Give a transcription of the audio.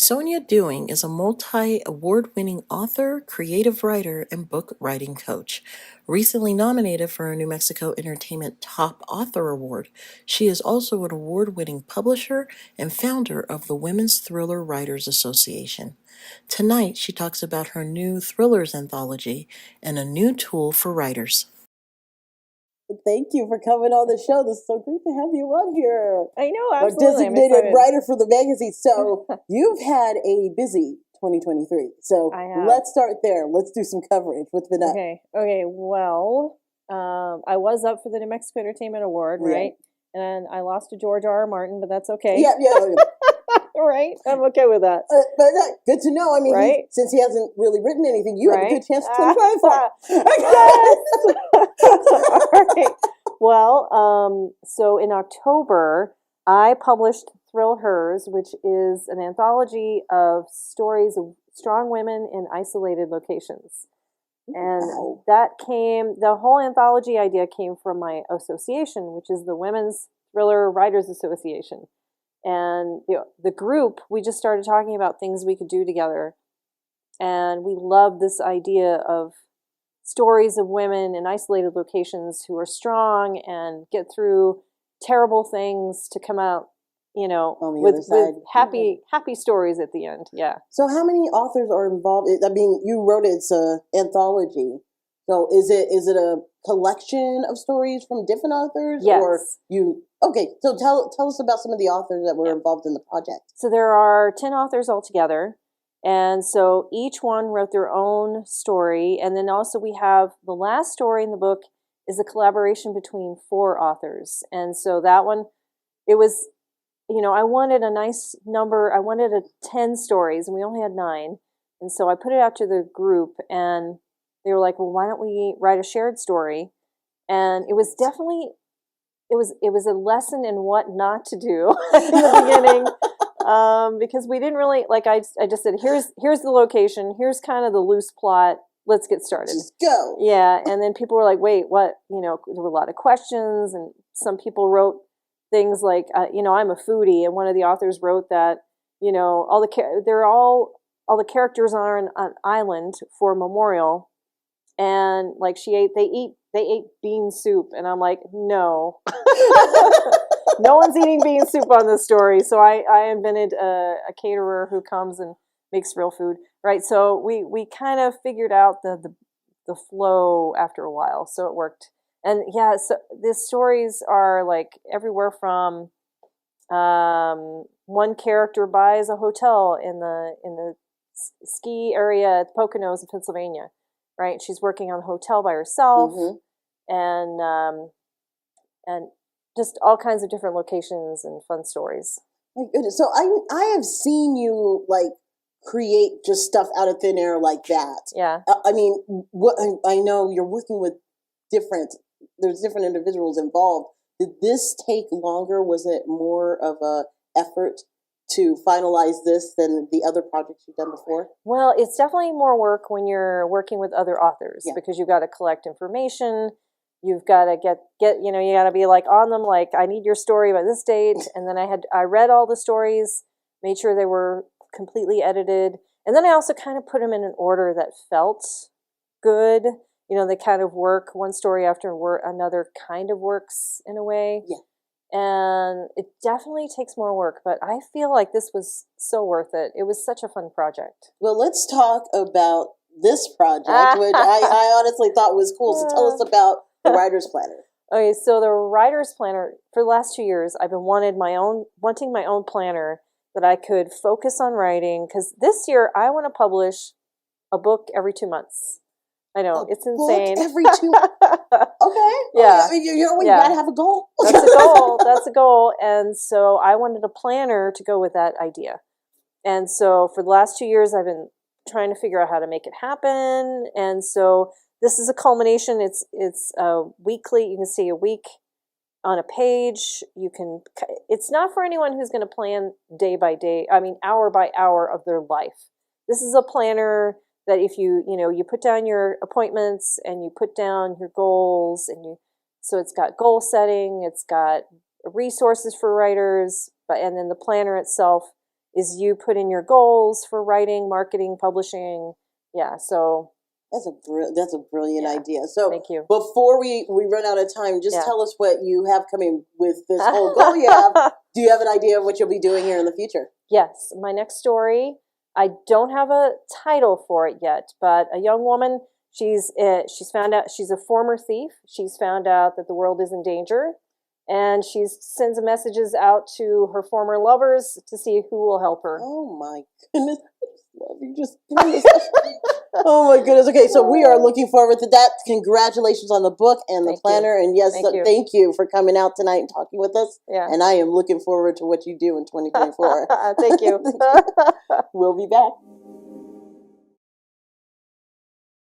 Sonja Dewing is a multi-award-winning author, creative writer, and book writing coach. Recently nominated for a New Mexico Entertainment Top Author Award, she is also an award-winning publisher and founder of the Women's Thriller Writers Association. Tonight, she talks about her new ThrillHers anthology and a new tool for writers. Thank you for coming on the show. This is so great to have you on here. I know, Our absolutely. designated writer for the magazine. So you've had a busy 2023. So let's start there. Let's do some coverage. What's been up? Okay. Well, I was up for the New Mexico Entertainment Award, right? And I lost to George R. R. Martin, but that's okay. Yeah. Right? I'm okay with that. But good to know. I mean, right? Since he hasn't really written anything, you have a good chance to try for. Yes! All right. Well, so in October, I published ThrillHers, which is an anthology of stories of strong women in isolated locations. And the whole anthology idea came from my association, which is the Women's Thriller Writers Association. And the group, we just started talking about things we could do together. And we love this idea of stories of women in isolated locations who are strong and get through terrible things to come out, with happy stories at the end. Yeah. So how many authors are involved? I mean, you wrote it's an anthology. So is it a collection of stories from different authors? Yes. Okay, so tell us about some of the authors that were involved in the project. So there are 10 authors altogether. And so each one wrote their own story. And then also we have the last story in the book is a collaboration between 4 authors. And so that one, it was, I wanted a nice number. I wanted 10 stories, and we only had 9. And so I put it out to the group, and they were like, well, why don't we write a shared story? And it was definitely, it was a lesson in what not to do in the beginning. Because we didn't really, I just said, here's the location, here's kind of the loose plot, let's get started. Just go. Yeah, and then people were like, wait, what? There were a lot of questions, and some people wrote things like, I'm a foodie, and one of the authors wrote that, all the characters are on an island for a memorial, and they ate bean soup, and I'm like, no. No one's eating bean soup on this story. So I invented a caterer who comes and makes real food, right? So we kind of figured out the flow after a while, so it worked. And yeah, so the stories are like everywhere from one character buys a hotel in the ski area at Poconos in Pennsylvania, right? She's working on the hotel by herself, and just all kinds of different locations and fun stories. My goodness. So I have seen you create just stuff out of thin air like that. Yeah. I mean, what I know you're working with there's different individuals involved. Did this take longer? Was it more of a effort to finalize this than the other projects you've done before? Well, it's definitely more work when you're working with other authors because you've got to collect information. You've got to get you got to be on them, I need your story by this date. And then I read all the stories, made sure they were completely edited. And then I also kind of put them in an order that felt good. They kind of work one story after another kind of works in a way. Yeah. And it definitely takes more work, but I feel like this was so worth it. It was such a fun project. Well, let's talk about this project, which I honestly thought was cool. So tell us about the Writer's Planner. Okay, so the Writer's Planner, for the last 2 years, I've been wanting my own planner that I could focus on writing, because this year I want to publish a book every 2 months. I know, it's insane. Every 2 Okay. Yeah. You gotta have a goal. That's a goal. And so I wanted a planner to go with that idea. And so for the last 2 years, I've been trying to figure out how to make it happen. And so this is a culmination. It's weekly. You can see a week on a page. It's not for anyone who's going to plan day by day. I mean, hour by hour of their life. This is a planner that if you put down your appointments and you put down your goals, so it's got goal setting, it's got resources for writers, and then the planner itself is you put in your goals for writing, marketing, publishing. Yeah, so that's a brilliant idea. So thank you. Before we run out of time, just tell us what you have coming with this whole goal you have. Do you have an idea of what you'll be doing here in the future? Yes, my next story, I don't have a title for it yet, but a young woman, she's found out, she's a former thief. She's found out that the world is in danger, and she sends messages out to her former lovers to see who will help her. Oh my goodness. Love you just oh my goodness. Okay, so we are looking forward to that. Congratulations on the book and the planner. And yes, thank you for coming out tonight and talking with us. Yeah. And I am looking forward to what you do in 2024. Thank you. We'll be back.